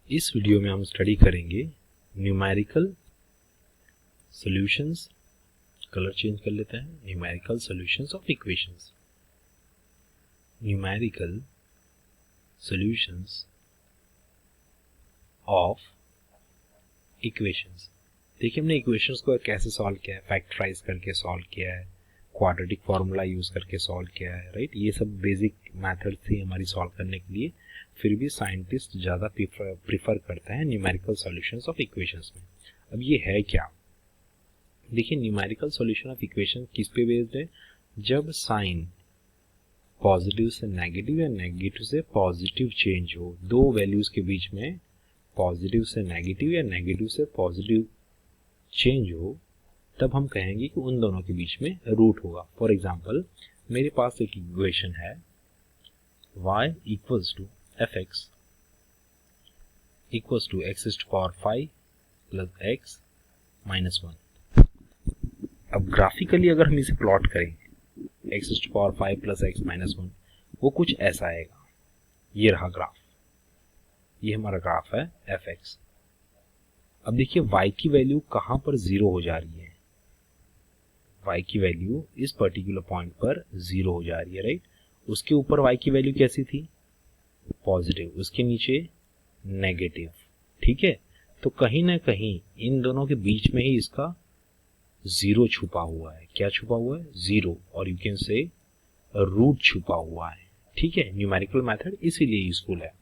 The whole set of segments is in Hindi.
इस वीडियो में हम स्टडी करेंगे न्यूमेरिकल सॉल्यूशंस। कलर चेंज कर लेते हैं। Numerical solutions of equations. Numerical solutions of equations. देखिए हमने इक्वेशंस को कैसे सॉल्व किया है, फैक्टराइज करके सॉल्व किया है, क्वाड्रेटिक फार्मूला यूज करके सॉल्व किया है, राइट। ये सब बेसिक मेथड थी हमारी सॉल्व करने के लिए। फिर भी साइंटिस्ट ज़्यादा प्रीफर करते हैं न्यूमेरिकल सॉल्यूशंस ऑफ इक्वेशंस में। अब ये है क्या? देखिए न्यूमेरिकल सॉल्यूशन ऑफ इक्वेशन किस पे बेस्ड है? जब साइन पॉजिटिव से नेगेटिव या नेगेटिव से पॉजिटिव चेंज हो, दो वैल्यूज के बीच में पॉजिटिव से नेगेटिव या नेगेटिव से पॉजिटिव चेंज हो, तब हम कहेंगे कि उन दोनों के बीच में रूट होगा। फॉर एग्जाम्पल मेरे पास एक इक्वेशन है y equals to fx equals to x to power 5 plus x minus 1। अब ग्राफिकली अगर हम इसे प्लॉट करें x to power 5 plus x minus 1, वो कुछ ऐसा आएगा। ये रहा ग्राफ, ये हमारा ग्राफ है fx। अब देखिए y की वैल्यू कहां पर जीरो हो जा रही है? y की वैल्यू इस पर्टिकुलर पॉइंट पर जीरो हो जा रही है, राइट। उसके ऊपर y की वैल्यू कैसी थी? पॉजिटिव, उसके नीचे नेगेटिव, ठीक है। तो कहीं ना कहीं इन दोनों के बीच में ही इसका जीरो छुपा हुआ है। क्या छुपा हुआ है? जीरो, और यू कैन से रूट छुपा हुआ है, ठीक है। न्यूमेरिकल मेथड इसीलिए यूजफुल है।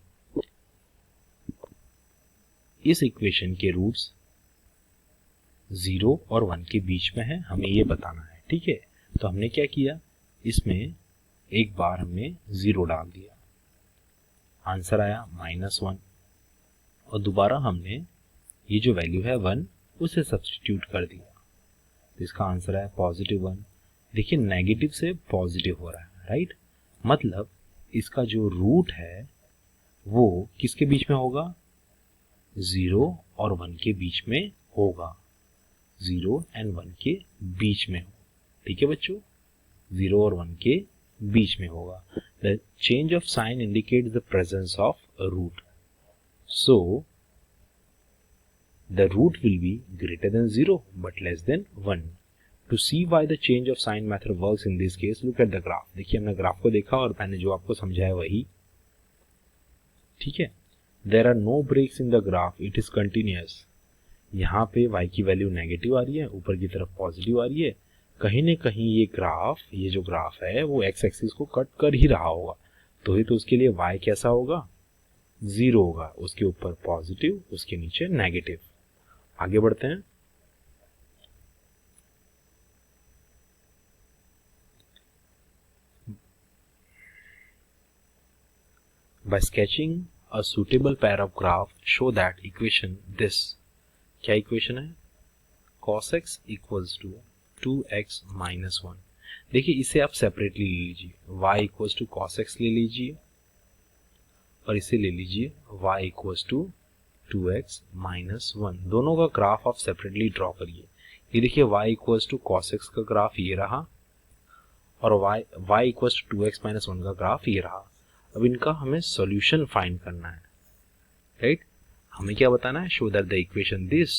इस इक्वेशन के रूट्स 0 और 1 के बीच में है, हमें ये बताना है, ठीक है। तो हमने क्या किया, इसमें एक बार हमने 0 डाल दिया, आंसर आया -1, और दोबारा हमने ये जो वैल्यू है 1 उसे सब्स्टिट्यूट कर दिया, तो इसका आंसर है +1। देखिए नेगेटिव से पॉजिटिव हो रहा है, राइट। मतलब इसका जो रूट है वो किसके बीच में होगा? 0 और 1 के बीच में होगा। 0 एंड 1 के बीच में हो, ठीक है बच्चों। 0 और 1 के बीच में होगा। The change of sign indicates the presence of a root, so the root will be greater than 0 but less than 1. To see why the change of sign method works in this case, look at the graph. देखिए हमने ग्राफ को देखा और मैंने जो आपको समझाया वही, ठीक है। There are no breaks in the graph, it is continuous. यहाँ पे y की वैल्यू नेगेटिव आ रही है, ऊपर की तरफ पॉजिटिव आ रही है। कहीं न कहीं ये ग्राफ, ये जो ग्राफ है वो x एक्सिस को कट कर ही रहा होगा, तो ही तो उसके लिए y कैसा होगा? 0 होगा, उसके ऊपर पॉजिटिव, उसके नीचे नेगेटिव। आगे बढ़ते हैं। By sketching a suitable pair of graph, show that equation this. क्या इक्वेशन है? cos x equals to 2x minus 1। देखिए इसे आप सेपरेटली ले लीजिए, y equals to cos x ले लीजिए, और इसे ले लीजिए y equals to 2x minus 1। दोनों का ग्राफ आप सेपरेटली ड्रॉ करिए। ये देखिए y equals to cos x का ग्राफ ये रहा, और y equals to 2x minus 1 का ग्राफ ये रहा। अब इनका हमें सॉल्यूशन फाइंड करना है, राइट। हमें क्या बताना है? Show that the equation this,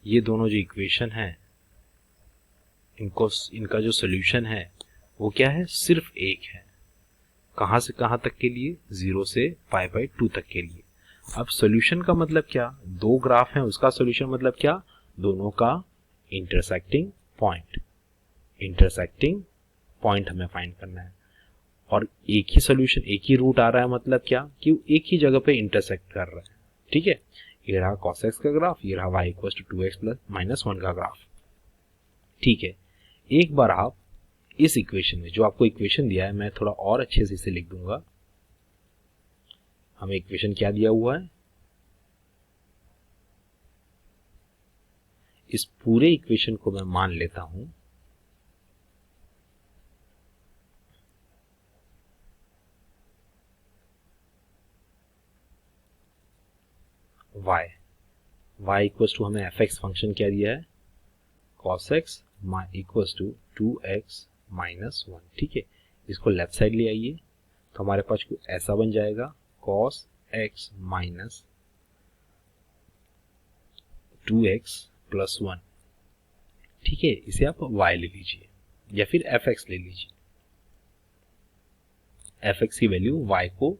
ये दोनों जो इक्वेशन है इनका जो सॉल्यूशन है वो क्या है? सिर्फ एक है। कहां से कहां तक के लिए? 0 से π/2 तक के लिए। अब सॉल्यूशन का मतलब क्या? दो ग्राफ हैं, उसका सॉल्यूशन मतलब क्या? दोनों का इंटरसेक्टिंग पॉइंट। इंटरसेक्टिंग पॉइंट हमें फाइंड करना है, और एक ही सॉल्यूशन, एक ही रूट आ रहा है, मतलब क्या कि एक ही जगह पे इंटरसेक्ट कर रहा है, ठीक है। ये रहा cos x का ग्राफ, ये रहा y equals to 2x plus minus 1 का ग्राफ, ठीक है। एक बार आप इस इक्वेशन में, जो आपको इक्वेशन दिया है, मैं थोड़ा और अच्छे से इसे लिख दूंगा। हमें इक्वेशन क्या दिया हुआ है? इस पूरे इक्वेशन को मैं मान लेता हूं y इक्वल्स टू, हमें fx फंक्शन क्या दिया है? cos x equals to 2x minus 1, ठीक है। इसको लेफ्ट साइड ले आइए, तो हमारे पास कुछ ऐसा बन जाएगा, cos x minus 2x plus 1, ठीक है, इसे आप y ले लीजिए या फिर fx ले लीजिए। fx की वैल्यू y को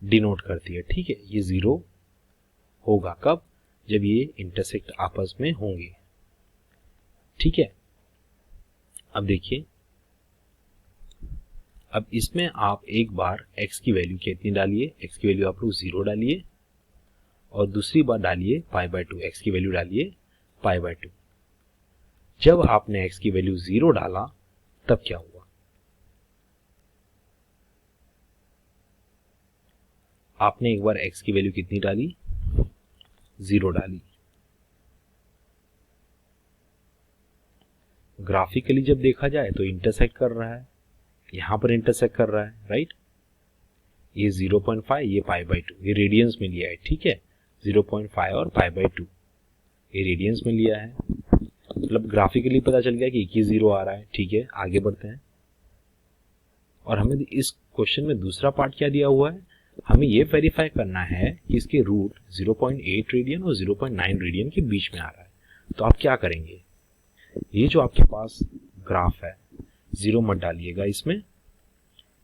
डिनोट करती है, ठीक है। ये 0 होगा कब? जब ये इंटरसेक्ट आपस में होंगे, ठीक है। अब देखिए, अब इसमें आप एक बार x की वैल्यू कितनी डालिए, x की वैल्यू आप लोग 0 डालिए और दूसरी बार डालिए π/2, x की वैल्यू डालिए π/2। जब आपने x की वैल्यू 0 डाला तब क्या हुआ? आपने एक बार x की वैल्यू कितनी डाली? 0 डाली। ग्राफिकली जब देखा जाए तो इंटरसेक्ट कर रहा है, यहां पर इंटरसेक्ट कर रहा है, राइट। ये 0.5, ये π/2, ये रेडियंस में लिया है, ठीक है। 0.5 और π/2 ये रेडियंस में लिया है, मतलब ग्राफिकली पता चल गया कि एक ही 0 आ रहा है, ठीक है। आगे बढ़ते हैं और हमें इस क्वेश्चन में दूसरा पार्ट क्या दिया हुआ है, हमें ये वेरीफाई करना है कि इसके रूट 0.8 रेडियन और 0.9 रेडियन के बीच में आ रहा है। तो आप क्या करेंगे, ये जो आपके पास ग्राफ है, 0 मत डालिएगा इसमें,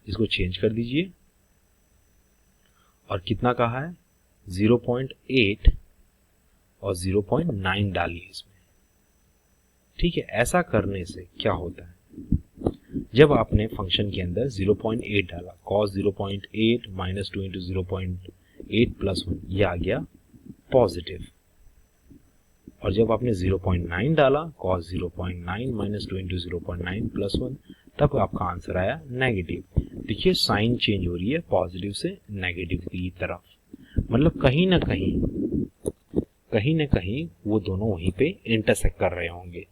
इसको चेंज कर दीजिए और कितना कहा है, 0.8 और 0.9 डालिए इसमें, ठीक है। ऐसा करने से क्या होता है, जब आपने फंक्शन के अंदर 0.8 डाला, cos 0.8 माइनस 2 इंटू 0.8 प्लस 1, ये आ गया पॉजिटिव। और जब आपने 0.9 डाला, cos 0.9 माइनस 2 इंटू 0.9 प्लस 1, तब आपका आंसर आया नेगेटिव। देखिए साइन चेंज हो रही है पॉजिटिव से नेगेटिव की तरफ, मतलब कहीं ना कहीं वो दोनों वहीं पे इंटरसेक्ट कर रहे होंगे।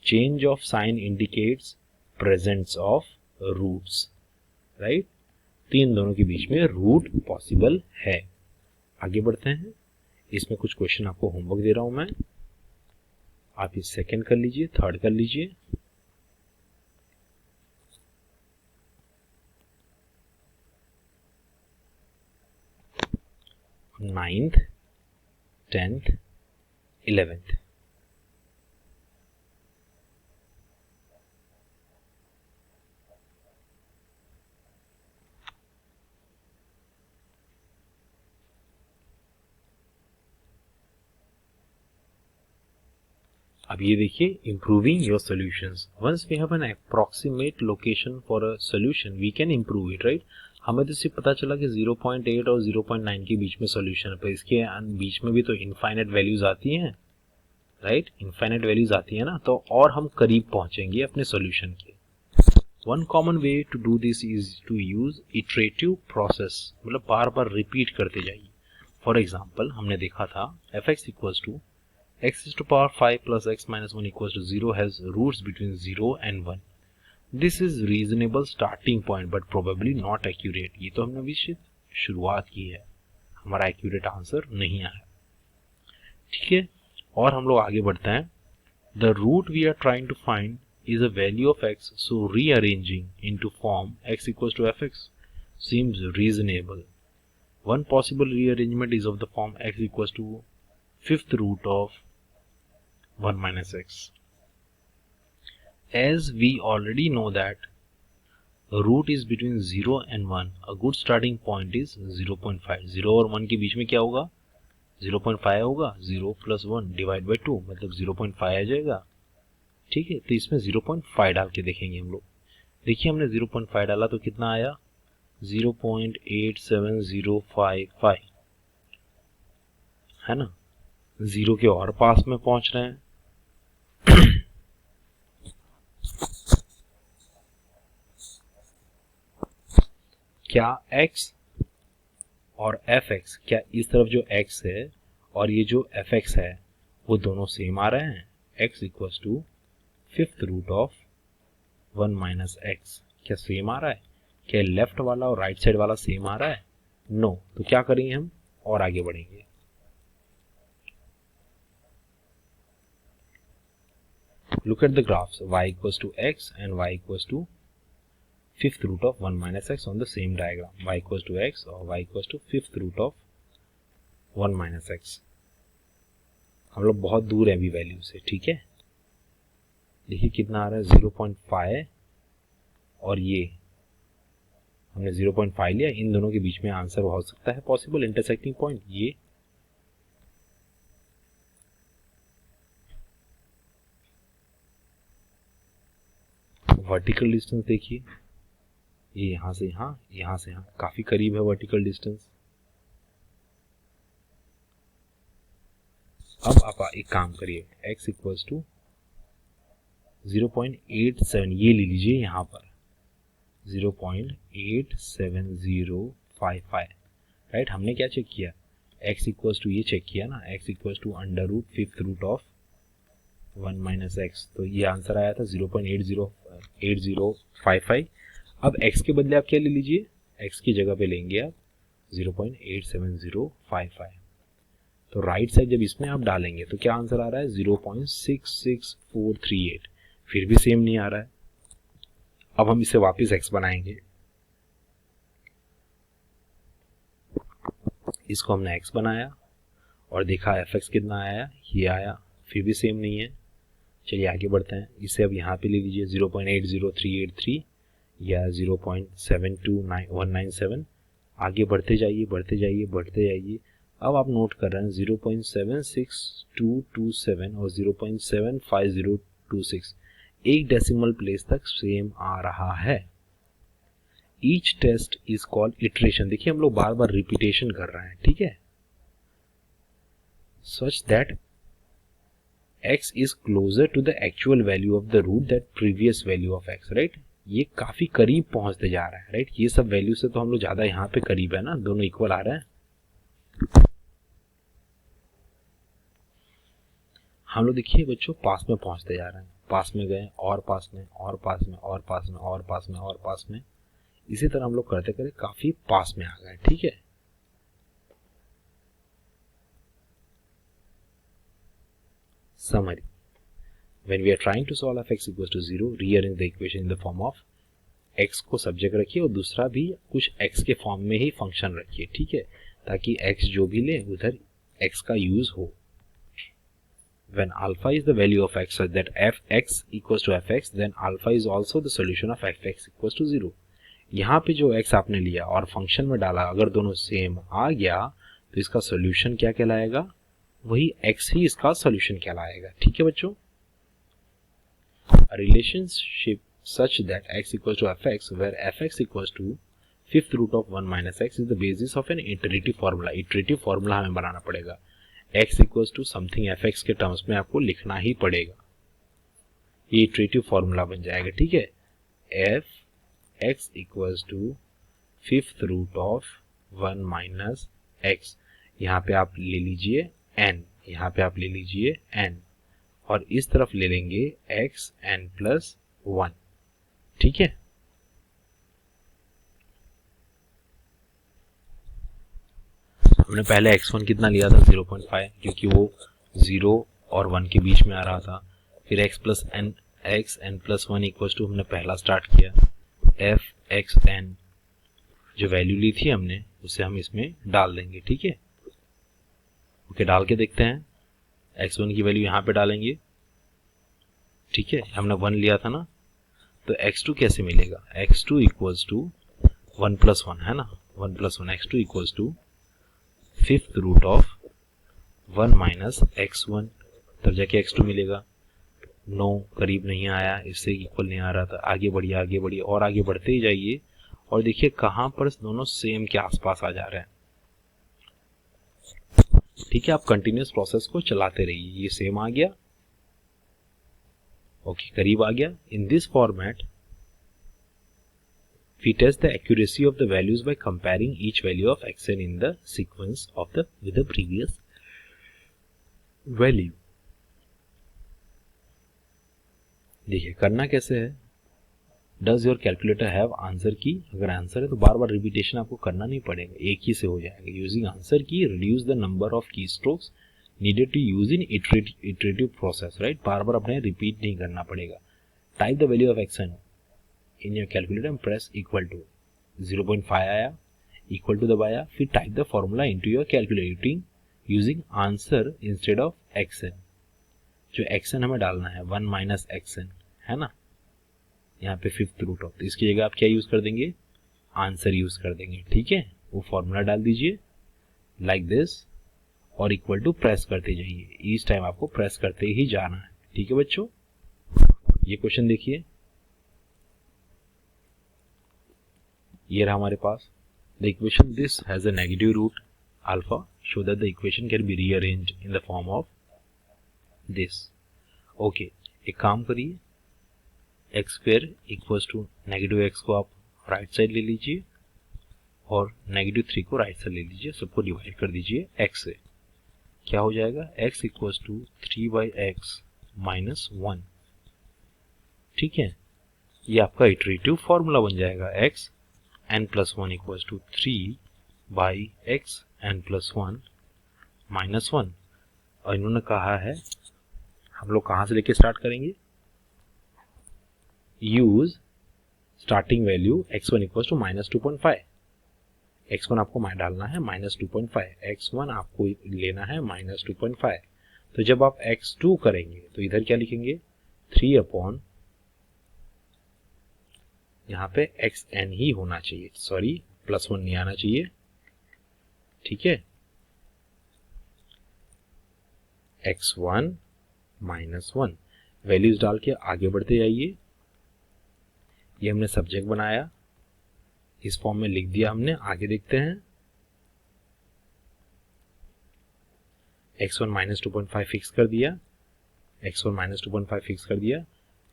Change of sign indicates presence of roots, right. तो इन दोनों के बीच में रूट पॉसिबल है। आगे बढ़ते हैं, इसमें कुछ क्वेश्चन आपको होमवर्क दे रहा हूं मैं, आप ये सेकंड कर लीजिए, थर्ड कर लीजिए। Ninth, 10th, 11th। अब ये देखिए, improving your solutions. Once we have an approximate location for a solution we can improve it, right. हमें तो सिर्फ पता चला कि 0.8 और 0.9 के बीच में सॉल्यूशन है, पर इसके बीच में भी तो इनफाइनाइट वैल्यूज आती हैं, राइट। इनफाइनाइट वैल्यूज आती है ना, तो और हम करीब पहुंचेंगे अपने सॉल्यूशन के। One common way to do this is to use iterative process, मतलब बार बार रिपीट करते जाइए। फॉर एग्जाम्पल हमने देखा था fx equals to x is to power 5 plus x minus 1 equals to 0 has roots between 0 and 1. This is reasonable starting point but probably not accurate. ये तो हमने अभी शुरुआत की है, हमारा accurate आंसर नहीं आया, ठीक है। और हम लोग आगे बढ़ते हैं। The root we are trying to find is a value of x, so rearranging into form x equals to fx seems reasonable. One possible rearrangement is of the form x equals to 5th root of 1 minus x. As we already know that a root is between 0 and 1, a good starting point is 0.5. 0 और 1 के बीच में क्या होगा, 0.5 होगा। 0 plus 1 डिवाइड बाई 2 मतलब 0.5 आ जाएगा, ठीक है। तो इसमें 0.5 डाल के देखेंगे हम लोग। देखिए हमने 0.5 डाला तो कितना आया, 0.87055, है ना। 0 के और पास में पहुंच रहे हैं। क्या x और fx, क्या इस तरफ जो x है और ये जो fx है वो दोनों सेम आ रहे हैं? x equals to 5th root of 1 minus x, क्या सेम आ रहा है? क्या लेफ्ट वाला और राइट साइड वाला सेम आ रहा है? नो। तो क्या करेंगे हम, और आगे बढ़ेंगे। Look at the graphs, y equals to x and y equals to 5th root of 1 minus x on the same diagram. Y equals to x or y equals to 5th root of 1 minus x. हम लोग बहुत दूर है अभी वैल्यू से, ठीक है। देखिए कितना आ रहा है 0.5 और ये हमने 0.5 लिया, इन दोनों के बीच में आंसर हो सकता है पॉसिबल इंटरसेक्टिंग पॉइंट ये। वर्टिकल डिस्टेंस देखिए, ये यहाँ से यहाँ, यहाँ से यहाँ, काफी करीब है वर्टिकल डिस्टेंस। अब आप एक काम करिए, x इक्वल्स टू 0.87 ये ले लीजिए यहाँ पर 0.87055, राइट। हमने क्या चेक किया, x इक्वल्स टू ये चेक किया ना, x equals to under root fifth root of 1 minus X, तो ये आंसर आया था 0.8055। अब x के बदले आप क्या ले लीजिए, x की जगह पे लेंगे आप 0.87055, तो राइट साइड जब इसमें आप डालेंगे तो क्या आंसर आ रहा है 0.66438, फिर भी सेम नहीं आ रहा है। अब हम इसे वापस x बनाएंगे, इसको हमने x बनाया और देखा fx कितना आया, ये आया, फिर भी सेम नहीं है। चलिए आगे बढ़ते हैं, इसे अब यहाँ पे ले लीजिए 0.80383 या 0.729197, आगे बढ़ते जाइए बढ़ते जाइए बढ़ते जाइए। अब आप नोट कर रहे हैं 0.76227 और 0.75026 एक डेसिमल प्लेस तक सेम आ रहा है। Each test is called iteration, देखिए हम लोग बार बार रिपीटेशन कर रहे हैं, ठीक है, such that x is closer to the actual value of the root that previous value of x, right। ये काफी करीब पहुंचते जा रहा है, राइट। ये सब वैल्यू से तो हम लोग ज्यादा यहाँ पे करीब है ना, दोनों इक्वल आ रहे हैं। हम लोग देखिए बच्चों पास में पहुंचते जा रहे हैं, पास में गए और पास में और पास में और पास में और पास में और पास में, इसी तरह हम लोग करते करते काफी पास में आ गए, ठीक है। Summary: when we are trying to solve f(x) equals to 0, rearrange the equation in the form of x को सब्जेक्ट रखिए और दूसरा भी कुछ x के फॉर्म में ही फंक्शन रखिए, ठीक है, ताकि x जो भी ले उधर x का यूज हो। When alpha is the value of x such that f(x) equals to fx, then alpha is also the solution of f(x) equals to 0। यहाँ पे जो x आपने लिया और फंक्शन में डाला, अगर दोनों सेम आ गया तो इसका सोल्यूशन क्या कहलाएगा, वही x ही इसका सॉल्यूशन कहलाएगा, ठीक है बच्चों। A relationship such that x equals to fx, where fx equals to fifth root of 1 minus x is the basis of an iterative formula। iterative formula हमें बनाना पड़ेगा, x equals to something fx के टर्म्स में आपको लिखना ही पड़ेगा, ये iterative formula बन जाएगा, ठीक है। fx equals to fifth root of 1 minus x, यहाँ पे आप ले लीजिए n, यहाँ पे आप ले लीजिए n और इस तरफ ले लेंगे x n plus 1, ठीक है। हमने पहले x1 कितना लिया था 0.5, क्योंकि वो 0 और 1 के बीच में आ रहा था। फिर x n plus 1 equals to हमने पहला स्टार्ट किया f x n, जो वैल्यू ली थी हमने उसे हम इसमें डाल देंगे, ठीक है। ओके, डाल के देखते हैं, x1 की वैल्यू यहाँ पे डालेंगे, ठीक है, हमने 1 लिया था ना, तो x2 कैसे मिलेगा, x2 इक्वल्स टू 1 plus 1 है ना, 1 plus 1, x2 equals to fifth root of 1 minus x1, तब जाके x2 मिलेगा। 9 करीब नहीं आया, इससे इक्वल नहीं आ रहा था, आगे बढ़िए और आगे बढ़ते ही जाइए और देखिए कहाँ पर दोनों सेम के आसपास आ जा रहे हैं, ठीक है। आप कंटिन्यूस प्रोसेस को चलाते रहिए, ये सेम आ गया, ओके, करीब आ गया। In this format we test the accuracy of the values by comparing each value of xn in the sequence of the with the previous value। देखिए करना कैसे है, does your calculator have answer की, अगर आंसर है तो बार बार रिपीटेशन आपको करना नहीं पड़ेगा, एक ही से हो जाएगा। Using answer key reduce the number of keystrokes needed to use in iterative process, right, बार बार अपने रिपीट नहीं करना पड़ेगा। Type the value of xn in your calculator and press equal to 0.5 आया, इक्वल टू दबाया, फिर type the formula into your calculating using answer instead of x n. जो एक्सन हमें डालना है 1 माइनस एक्सन है ना, यहाँ पे फिफ्थ रूट ऑफ, तो इसकी जगह आप क्या यूज कर देंगे, आंसर यूज कर देंगे। ठीक है, वो फॉर्मूला डाल दीजिए लाइक दिस और इक्वल टू प्रेस करते जाइए, ईच टाइम आपको प्रेस करते ही जाना है। ठीक है बच्चों, ये क्वेश्चन देखिए, ये रहा हमारे पास the equation this has a negative root alpha, show that the equation can be rearranged in the form of this. Okay, एक काम करिए, x square equals to negative x को आप राइट साइड ले लीजिए और नेगेटिव 3 को राइट साइड ले लीजिए, सबको डिवाइड कर दीजिए एक्स से। क्या हो जाएगा, x equals to 3/x minus 1। ठीक है, ये आपका इटरेटिव फॉर्मूला बन जाएगा, x n plus 1 equals to 3/x n plus 1 minus 1। और इन्होंने कहा है हम लोग कहाँ से लेके स्टार्ट करेंगे, use starting value x1 equals to minus 2.5, x1 आपको डालना है माइनस 2.5, x1 आपको लेना है माइनस 2.5। तो जब आप x2 करेंगे तो इधर क्या लिखेंगे, 3 अपॉन, यहाँ पे xn ही होना चाहिए, सॉरी प्लस 1 नहीं आना चाहिए। ठीक है, x1 माइनस 1, वैल्यूज डाल के आगे बढ़ते जाइए। ये हमने सब्जेक्ट बनाया, इस फॉर्म में लिख दिया हमने, आगे देखते हैं। x1 माइनस 2.5 फिक्स कर दिया, x1 माइनस 2.5 फिक्स कर दिया,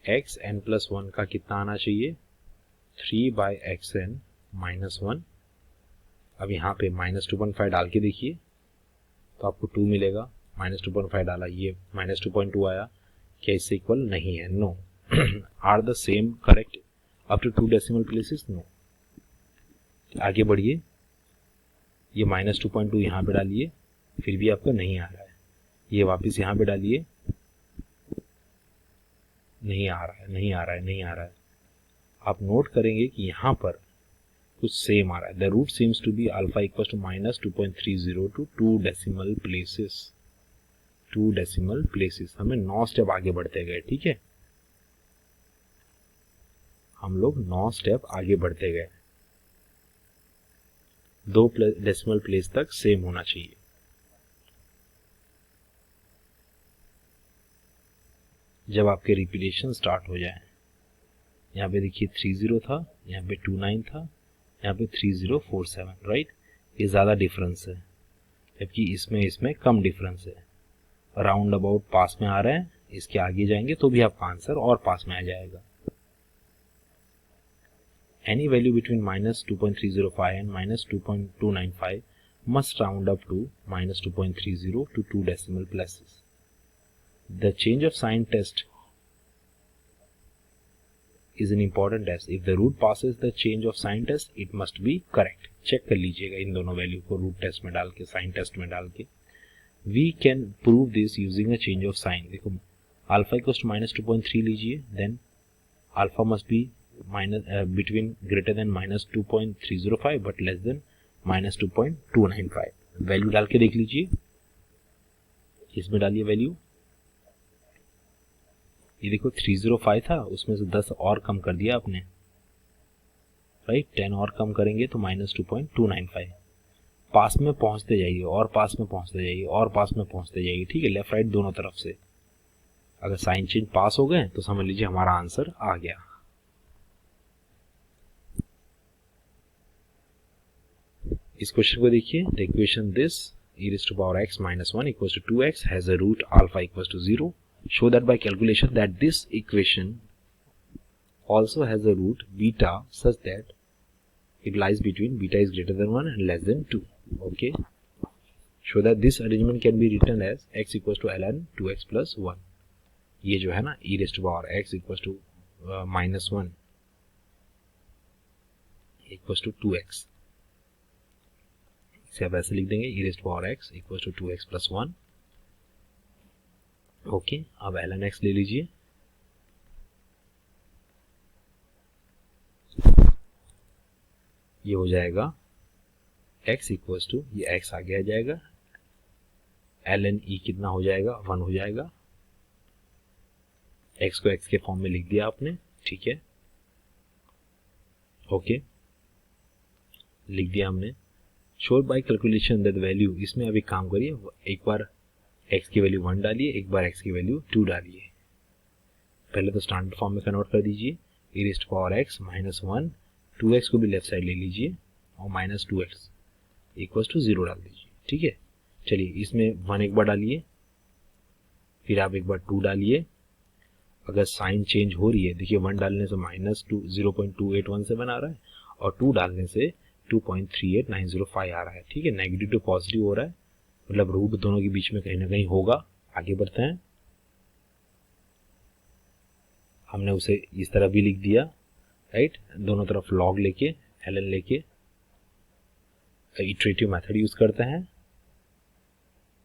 x n प्लस 1 का कितना आना चाहिए, 3/xn माइनस 1। अब यहाँ पे माइनस 2.5 डाल के देखिए तो आपको 2 मिलेगा, माइनस 2.5 डाला, ये माइनस 2.2 आया, क्या इससे इक्वल नहीं है, no. Are the same correct up to 2 decimal places, no. आगे बढ़िए, ये माइनस 2.2 यहाँ पे डालिए, फिर भी आपका नहीं आ रहा है, ये वापस यहाँ पे डालिए, नहीं आ रहा है, नहीं आ रहा है, नहीं आ रहा है। आप नोट करेंगे कि यहाँ पर कुछ सेम आ रहा है, the root seems to be alpha equal to minus 2.30 to 2 decimal places, 2 decimal places. हमें 9 स्टेप आगे बढ़ते गए। ठीक है, हम लोग 9 स्टेप आगे बढ़ते गए, 2 डेसिमल प्लेस तक सेम होना चाहिए। जब आपके रिपीटेशन स्टार्ट हो जाए, यहाँ पे देखिए 30 था, यहाँ पे 29 था, यहाँ पे 3047, राइट, ये ज़्यादा डिफरेंस है, जबकि इसमें कम डिफरेंस है, राउंड अबाउट पास में आ रहे हैं। इसके आगे जाएंगे तो भी आपका आंसर और पास में आ जाएगा। Any value between minus 2.305 and minus 2.295 must round up to minus 2.30 to 2 decimal places. The change of sign test is an important test. If the root passes the change of sign test, it must be correct. Check कर लीजिएगा इन दोनों वैल्यू को रूट टेस्ट में डाल के, साइन टेस्ट में डाल के। We can prove this using a change of sign. देखो अल्फा इक्वल्स टू माइनस 2.3 लीजिए, then alpha must be minus between greater than minus 2.305 but less than minus 2.295। Value डाल के देख लीजिए, इसमें डालिए वैल्यू, ये देखो 305 था, उसमें से 10 और कम कर दिया आपने, राइट, 10 और कम करेंगे तो माइनस 2.295। पास में पहुंचते जाइए और पास में पहुंचते जाइए और पास में पहुंचते जाइए। ठीक है, लेफ्ट राइट दोनों तरफ से। अगर साइन चेंज पास हो गए तो समझ लीजिए हमारा आंसर आ गया। इस क्वेश्चन को देखिए, the equation this e raised to power x minus 1 equals to 2x has a root alpha equals to 0. Show that by calculation that this equation also has a root beta such that it lies between beta is greater than 1 and less than 2. Okay. Show that this arrangement can be written as x equals to ln 2x plus 1. ये जो है ना e raised to power x equals to minus 1 equals to 2x, इसे आप ऐसे लिख देंगे e raised to power x equals to 2x plus 1. Okay, अब ln x ले लीजिए, ये हो जाएगा x इक्वल्स टू, ये x आगे आ जाएगा, ln e कितना हो जाएगा, 1 हो जाएगा। x को x के फॉर्म में लिख दिया आपने, ठीक है, ओके, लिख दिया हमने। शोर बाय कैलकुलेशन दैट वैल्यू, इसमें अभी काम करिए, एक बार x की वैल्यू 1 डालिए, एक बार x की वैल्यू 2 डालिए। पहले तो स्टैंडर्ड फॉर्म में कन्वर्ट कर दीजिए, e raised to power x minus 1, 2x को भी लेफ्ट साइड ले लीजिए और माइनस 2x इक्वल टू 0 डाल दीजिए, ठीक है। चलिए इसमें 1 एक बार डालिए, फिर आप एक बार 2 डालिए। अगर साइन चेंज हो रही है, देखिए 1 डालने से माइनस 0.2817 आ रहा है और 2 डालने से 2.38905 आ रहा है, ठीक है। नेगेटिव टू पॉजिटिव हो रहा है, मतलब रूट दोनों के बीच में कहीं ना कहीं होगा। आगे बढ़ते हैं, हमने उसे इस तरह भी लिख दिया, राइट, दोनों तरफ लॉग लेके ln लेके इटरेटिव मेथड यूज करते हैं।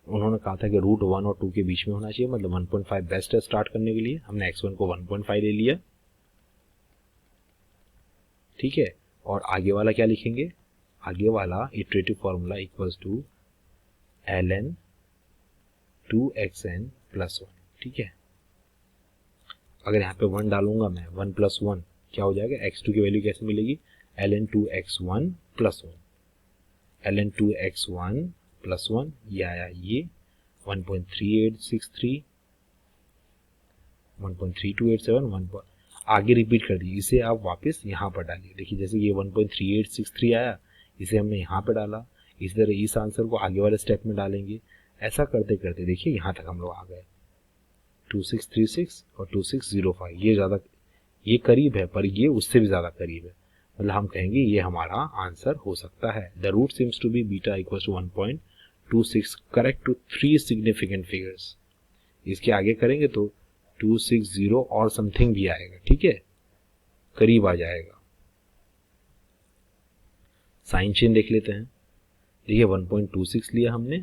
उन्होंने कहा था कि रूट 1 और 2 के बीच में होना चाहिए, मतलब 1.5 बेस्ट है स्टार्ट करने के लिए। हमने x1 को 1.5 ले लिया, ठीक है। और आगे वाला क्या लिखेंगे, आगे वाला iterative formula equals to ln 2xn plus 1, ठीक है। अगर यहाँ पे 1 डालूंगा मैं, 1 प्लस 1 क्या हो जाएगा, x2 की वैल्यू कैसे मिलेगी, ln 2x1 plus 1, ln 2x1 plus 1, ये आया ये 1.3863, 1.3287, 1 आगे रिपीट कर दी। इसे आप वापस यहाँ पर डालिए, देखिए जैसे ये 1.3863 आया, इसे हमने यहाँ पे डाला, इसी तरह इस आंसर को आगे वाले स्टेप में डालेंगे। ऐसा करते करते देखिए यहाँ तक हम लोग आ गए, 2636 और 2605। ये ज़्यादा, ये करीब है पर ये उससे भी ज़्यादा करीब है, मतलब हम कहेंगे ये हमारा आंसर हो सकता है। The root seems to be beta equal to 1.26 correct to 3 significant figures. इसके आगे करेंगे तो 260 और समथिंग भी आएगा, ठीक है, करीब आ जाएगा। साइन चेन देख लेते हैं, देखिए 1.26 लिया हमने,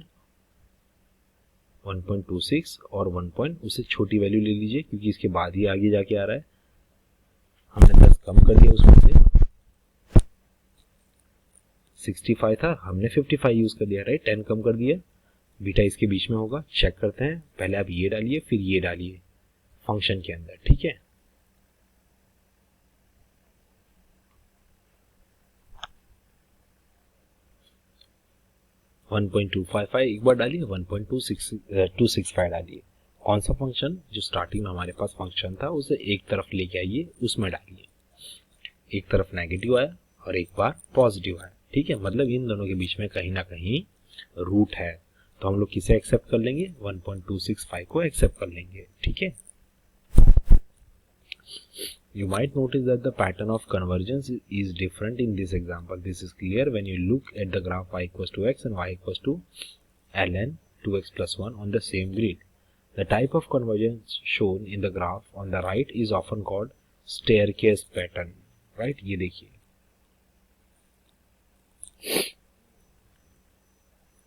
1.26 और 1 उससे छोटी वैल्यू ले लीजिए क्योंकि इसके बाद ही आगे जाके आ रहा है। हमने 10 कम कर दिया, उसमें से 65 था, हमने 55 यूज कर दिया, राइट, 10 कम कर दिया। बीटा इसके बीच में होगा, चेक करते हैं। पहले आप ये डालिए फिर ये डालिए फंक्शन के अंदर, ठीक है। एक बार डालिए, 1.265 डालिए। कौन सा फंक्शन, जो स्टार्टिंग में हमारे पास फंक्शन था उसे एक तरफ लेके आइए, उसमें डालिए। एक तरफ नेगेटिव आया और एक बार पॉजिटिव आया, ठीक है, मतलब इन दोनों के बीच में कहीं ना कहीं रूट है, तो हम लोग किसे एक्सेप्ट कर लेंगे, 1.265 को एक्सेप्ट कर लेंगे, ठीक है। You might notice that the pattern of convergence is different in this example. This is clear when you look at the graph y equals to x and y equals to ln 2x plus 1 on the same grid. The type of convergence shown in the graph on the right is often called staircase pattern. Right? ये देखिए,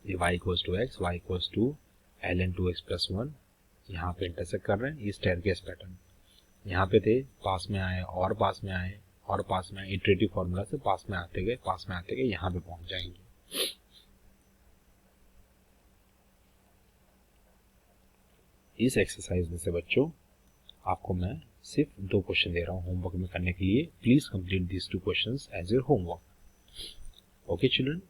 ये y equals to x, y equals to ln 2x plus 1 यहाँ पे इंटरसेक्ट कर रहे हैं, ये स्टेयरकेस पैटर्न। यहाँ पे थे, पास में आए और पास में आए और पास में आए, इटरेटिव फॉर्मूला से पास में आते गए, पास में आते गए, यहाँ पे पहुंच जाएंगे। इस एक्सरसाइज में से बच्चों आपको मैं सिर्फ 2 क्वेश्चन दे रहा हूँ होमवर्क में करने के लिए। Please complete this 2 questions as your homework. Okay children,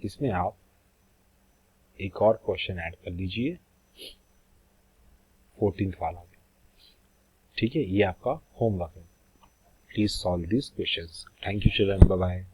इसमें आप एक और क्वेश्चन ऐड कर लीजिए 14th वाला में, ठीक है, ये आपका होमवर्क है। Please solve this questions. Thank you children, bye bye.